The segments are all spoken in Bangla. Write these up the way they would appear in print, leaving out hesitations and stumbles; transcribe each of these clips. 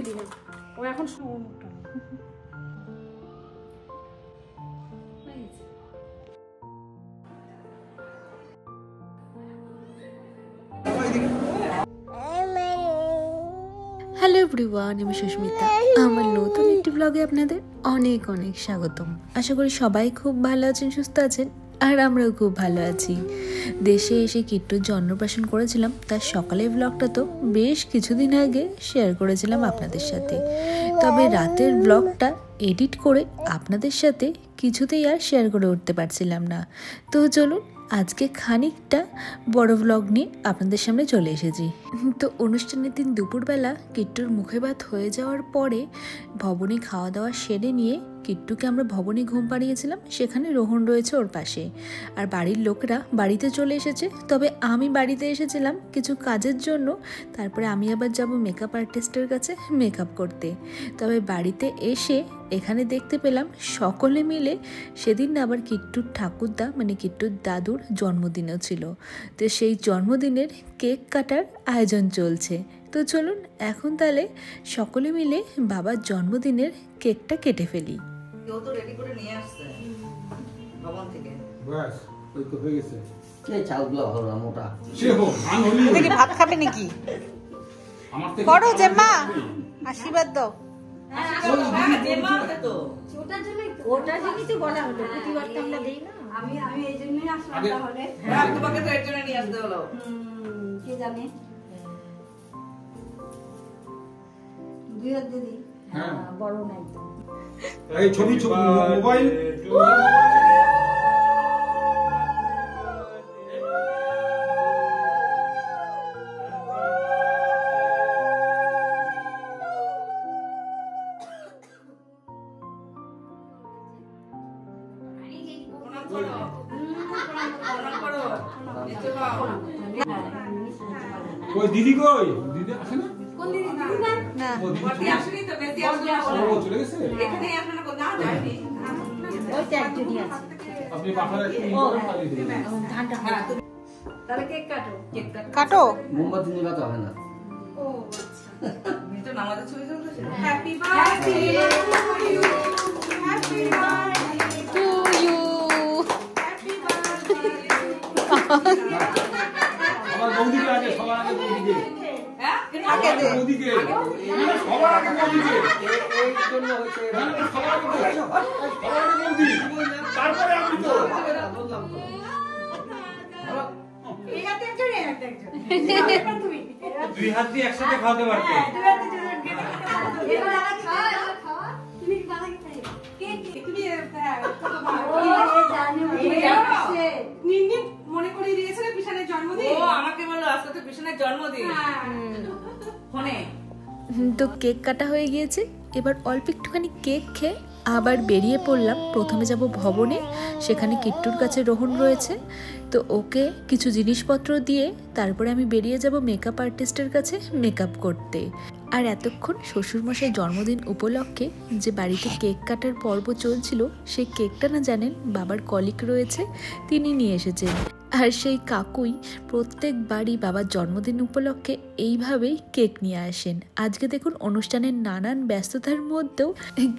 দিবেন। ও এখন মুখটা হ্যালো এভরিওয়ান, আমি সুস্মিতা। আমার নতুন একটি ব্লগে আপনাদের অনেক অনেক স্বাগতম। আশা করি সবাই খুব ভালো আছেন, সুস্থ আছেন, আর আমরাও খুব ভালো আছি। দেশে এসে কিট্টুর অন্নপ্রাশন করেছিলাম, তার সকালের ব্লগটা তো বেশ কিছুদিন আগে শেয়ার করেছিলাম আপনাদের সাথে। তবে রাতের ব্লগটা এডিট করে আপনাদের সাথে কিছুতেই আর শেয়ার করে উঠতে পারছিলাম না। তো চলুন আজকে খানিকটা বড় ব্লগ নিয়ে আপনাদের সামনে চলে এসেছি। তো অনুষ্ঠানের দিন দুপুরবেলা কিট্টুর মুখে ভাত হয়ে যাওয়ার পরে ভবনে খাওয়া দাওয়া সেরে নিয়ে কিট্টুকে আমরা ভবনে ঘুম পাড়িয়েছিলাম। সেখানে রোহন রয়েছে ওর পাশে, আর বাড়ির লোকরা বাড়িতে চলে এসেছে। তবে আমি বাড়িতে এসেছিলাম কিছু কাজের জন্য, তারপরে আমি আবার যাব মেকআপ আর্টিস্টের কাছে মেকআপ করতে। তবে বাড়িতে এসে এখানে দেখতে পেলাম সকলে মিলে সেদিন আবার কিট্টুর ঠাকুরদা মানে কিট্টুর দাদুর জন্মদিনও ছিল। তো সেই জন্মদিনের কেক কাটার আয়োজন চলছে। তো চলুন এখন তাহলে সকলে মিলে বাবার জন্মদিনের কেকটা কেটে ফেলি। কেউ তো রেডি করে নিয়ে আসছে ভবন থেকে। বাস ওই তো হয়ে গেছে। সেই চালগুলো ভালো না, মোটা। সে হোক, ধান হলি দেখি ভাত খাবে নাকি? আমার থেকে করো জেম্মা, আশীর্বাদ দাও। ওটার জন্যই তো বলা হলো, প্রতিবার তো আমরা দেই না। আমি এই জন্যই আসলাম। তাহলে তোমাকে তো এর জন্য নিয়ে আসতে হলো। কে জানে দুই হাত দিদি। হ্যাঁ বড় না একদম। এই ছবি মোবাইল কই দিদি, কই দিদি আসে না? কোন দিদি? না ও দিদি বটি আসেনি তো, বেশি আসলে ও চলে গেছে। এখানে আসলে না, কোথাও যায়নি। ওই তো একজনই আছে। আপনি পাখাটা একটু নিয়ে করে খালি দিন। ধানটা তাহলে কেক কাটো। কেক কাটো। মোমবাতি নিবা তো হয় না। ও আচ্ছা। তো নামাজের ছবি চলতেছে। Happy birthday to you. Happy birthday to you. Happy birthday. আমার বৌদিকে আগে, সবার আগে বৌদিকে। হ্যাঁ? আগে দে। বৌদিকে। সবার আগে বৌদিকে। এই জন্য হচ্ছে না, না, সবার আগে বৌদি। সবার আগে বৌদি। তারপরে আপনি তো। বললাম তো। এই হাতে একজন, এই হাতে একজন। এবার তুমি। দুই হাত দিয়ে একসাথে খাওয়াতে পারতে। হ্যাঁ, দুই হাতে দুজন। এবার খাওয়া। তুমি বানাই খাই। কেক তুমি হ্যাঁ, কত ভালো। ও জানো। নিন্নি মনে করিয়ে দিয়েছে না পিছনের জন্মদিন। ও আমাকে বললো আজকে তো কৃষ্ণের জন্মদিন। ফোনে তো কেক কাটা হয়ে গিয়েছে, এবার অল্প একটুখানি কেক খেয়ে আবার বেরিয়ে পড়লাম। প্রথমে যাব ভবনে, সেখানে কিট্টুর কাছে রোহন রয়েছে। তো ওকে কিছু জিনিসপত্র দিয়ে তারপরে আমি বেরিয়ে যাব মেকআপ আর্টিস্টের কাছে মেকআপ করতে। আর এতক্ষণ শ্বশুরমশাই জন্মদিন উপলক্ষে যে বাড়িতে কেক কাটার পর্ব চলছিল, সেই কেকটা না জানেন বাবার কলিগ রয়েছে, তিনি নিয়ে এসেছেন। আর সেই কাকুই প্রত্যেকবারই বাবার জন্মদিন উপলক্ষে এইভাবেই কেক নিয়ে আসেন। আজকে দেখুন অনুষ্ঠানের নানান ব্যস্ততার মধ্যেও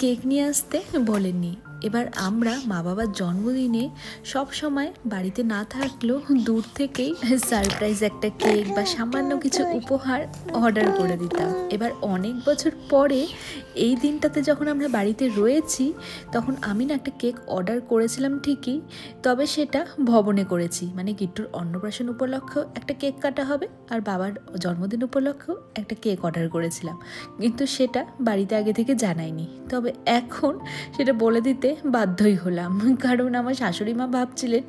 কেক নিয়ে আসতে বলেননি। এবার আমরা মা বাবার জন্মদিনে সব সময় বাড়িতে না থাকলেও দূর থেকেই সারপ্রাইজ একটা কেক বা সামান্য কিছু উপহার অর্ডার করে দিতাম। এবার অনেক বছর পরে এই দিনটাতে যখন আমরা বাড়িতে রয়েছি, তখন আমি না একটা কেক অর্ডার করেছিলাম ঠিকই, তবে সেটা ভবনে করেছি। মানে কিট্টুর অন্নপ্রাশন উপলক্ষেও একটা কেক কাটা হবে, আর বাবার জন্মদিন উপলক্ষেও একটা কেক অর্ডার করেছিলাম, কিন্তু সেটা বাড়িতে আগে থেকে জানাইনি। তবে এখন সেটা বলে দিতে বাধ্যই হলাম, কারণ আমার শাশুড়ি মা ভাবছিলেন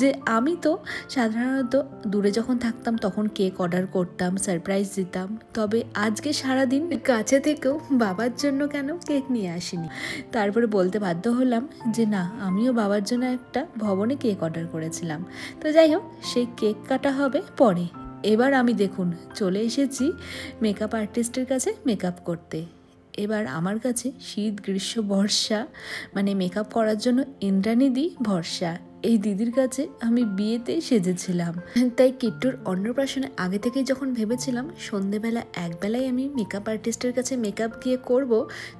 যে আমি তো সাধারণত দূরে যখন থাকতাম তখন কেক অর্ডার করতাম, সারপ্রাইজ দিতাম, তবে আজকে সারাদিন কাছে থেকেও বাবার জন্য কেন কেক নিয়ে আসিনি। তারপরে বলতে বাধ্য হলাম যে না, আমিও বাবার জন্য একটা ভবনে কেক অর্ডার করেছিলাম। তো যাই হোক, সেই কেক কাটা হবে পরে। এবার আমি দেখুন চলে এসেছি মেকআপ আর্টিস্টের কাছে মেকআপ করতে। এবার আমার কাছে শীত গ্রীষ্ম বর্ষা মানে মেকআপ করার জন্য ইন্দ্রাণী দি ভরসা। এই দিদির কাছে আমি বিয়েতে সেজেছিলাম। তাই কিট্টুর অন্নপ্রাশনে আগে থেকেই যখন ভেবেছিলাম সন্ধেবেলা একবেলায় আমি মেকআপ আর্টিস্টের কাছে মেকআপ গিয়ে করব,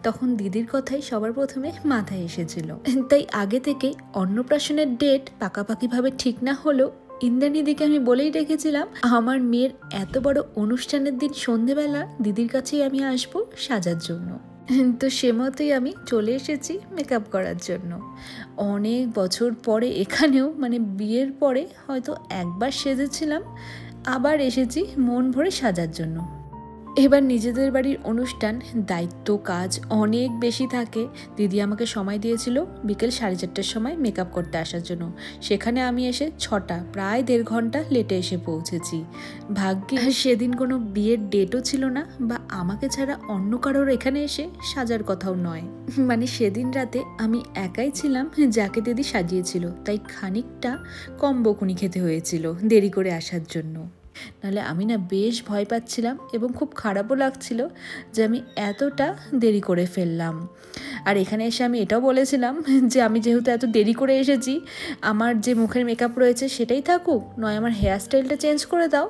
তখন দিদির কথাই সবার প্রথমে মাথায় এসেছিল। তাই আগে থেকে অন্নপ্রাশনের ডেট পাকাপাকিভাবে ঠিক না হলেও ইন্দ্রাণীদিকে আমি বলেই রেখেছিলাম আমার মেয়ের এত বড় অনুষ্ঠানের দিন সন্ধেবেলা দিদির কাছেই আমি আসবো সাজার জন্য। তো সে মতোই আমি চলে এসেছি মেকআপ করার জন্য। অনেক বছর পরে এখানেও মানে বিয়ের পরে হয়তো একবার সেজেছিলাম, আবার এসেছি মন ভরে সাজার জন্য। এবার নিজেদের বাড়ির অনুষ্ঠান, দায়িত্ব কাজ অনেক বেশি থাকে। দিদি আমাকে সময় দিয়েছিল বিকেল 4:30টার সময় মেকআপ করতে আসার জন্য। সেখানে আমি এসে 6টা, প্রায় 1.5 ঘন্টা লেটে এসে পৌঁছেছি। ভাগ্যে সেদিন কোনো বিয়ের ডেটও ছিল না, বা আমাকে ছাড়া অন্য কারোর এখানে এসে সাজার কথাও নয়। মানে সেদিন রাতে আমি একাই ছিলাম যাকে দিদি সাজিয়েছিল, তাই খানিকটা কম বকুনি খেতে হয়েছিল দেরি করে আসার জন্য। নাহলে আমি না বেশ ভয় পাচ্ছিলাম এবং খুব খারাপও লাগছিল যে আমি এতটা দেরি করে ফেললাম। আর এখানে এসে আমি এটাও বলেছিলাম যে আমি যেহেতু এত দেরি করে এসেছি, আমার যে মুখের মেকআপ রয়েছে সেটাই থাকুক, নয় আমার হেয়ার স্টাইলটা চেঞ্জ করে দাও,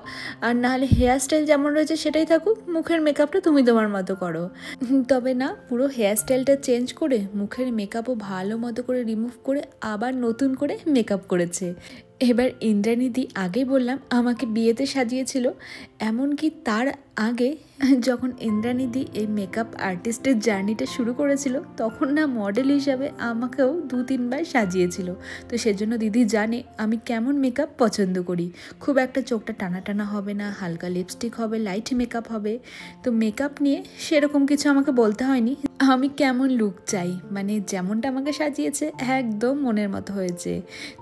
আর নাহলে হেয়ার স্টাইল যেমন রয়েছে সেটাই থাকুক, মুখের মেকআপটা তুমি তোমার মতো করো। তবে না, পুরো হেয়ার স্টাইলটা চেঞ্জ করে মুখের মেকআপও ভালো মতো করে রিমুভ করে আবার নতুন করে মেকআপ করেছে। এবার ইন্দ্রাণীদি আগেই বললাম আমাকে বিয়েতে সাজিয়েছিল, এমনকি তার আগে যখন ইন্দ্রাণীদি এই মেকআপ আর্টিস্টের জার্নিটা শুরু করেছিল তখন না মডেল হিসাবে আমাকেও 2-3 বার সাজিয়েছিল। তো সেজন্য দিদি জানে আমি কেমন মেকআপ পছন্দ করি। খুব একটা চোখটা টানা টানা হবে না, হালকা লিপস্টিক হবে, লাইট মেকআপ হবে। তো মেকআপ নিয়ে সেরকম কিছু আমাকে বলতে হয়নি, আমি কেমন লুক চাই, মানে যেমনটা আমাকে সাজিয়েছে একদম মনের মতো হয়েছে।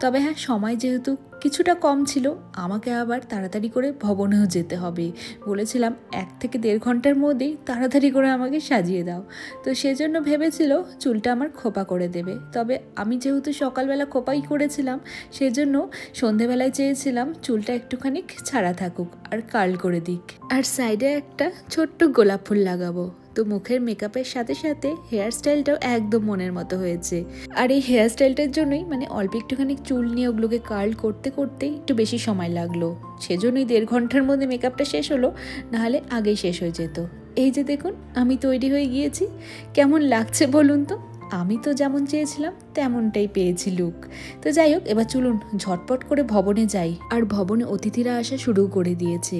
তবে হ্যাঁ, সময় যেহেতু কিছুটা কম ছিল, আমাকে আবার তাড়াতাড়ি করে ভবনেও যেতে হবে। বলেছিলাম 1 থেকে 1.5 ঘন্টার মধ্যেই তাড়াতাড়ি করে আমাকে সাজিয়ে দাও। তো সেজন্য ভেবেছিল চুলটা আমার খোপা করে দেবে। তবে আমি যেহেতু সকালবেলা খোপাই করেছিলাম, সেজন্য সন্ধেবেলায় চেয়েছিলাম চুলটা একটুখানি ছাড়া থাকুক আর কার্ল করে দিক, আর সাইডে একটা ছোট্ট গোলাপ ফুল লাগাবো। তো মুখের মেকআপের সাথে সাথে হেয়ার স্টাইলটাও একদম মনের মতো হয়েছে। আর এই হেয়ার স্টাইলটার জন্যই মানে অল্প একটুখানি চুল নিয়ে ওগুলোকে কার্ল করতে করতেই একটু বেশি সময় লাগলো। সেজন্যই 1.5 ঘন্টার মধ্যে মেকআপটা শেষ হলো, নাহলে আগেই শেষ হয়ে যেত। এই যে দেখুন আমি তৈরি হয়ে গিয়েছি, কেমন লাগছে বলুন তো? আমি তো যেমন চেয়েছিলাম তেমনটাই পেয়েছি লুক। তো যাই হোক, এবার চলুন ঝটপট করে ভবনে যাই। আর ভবনে অতিথিরা আসা শুরু করে দিয়েছে।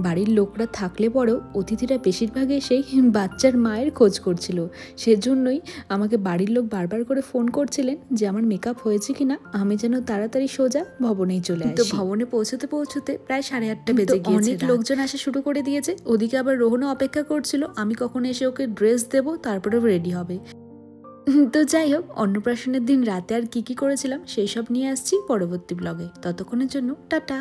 বাড়ির লোকরা থাকলে পরেও অতিথিরা বেশিরভাগ এসেই বাচ্চার মায়ের খোঁজ করছিল। সেজন্যই আমাকে বাড়ির লোক বারবার করে ফোন করছিলেন যে আমার মেকআপ হয়েছে কিনা, আমি যেন তাড়াতাড়ি সোজা ভবনেই চলে আসি। তো ভবনে পৌঁছতে পৌঁছতে প্রায় 8:30 বেজে গিয়েছে। অনেক লোকজন আসা শুরু করে দিয়েছে। ওদিকে আবার রোহনও অপেক্ষা করছিল আমি কখন এসে ওকে ড্রেস দেবো, তারপরে রেডি হবে। তো যাই হোক, অন্নপ্রাশনের দিন রাতে আর কি করেছিলাম সেই সব নিয়ে আসছি পরবর্তী ব্লগে। ততক্ষণের জন্য টাটা।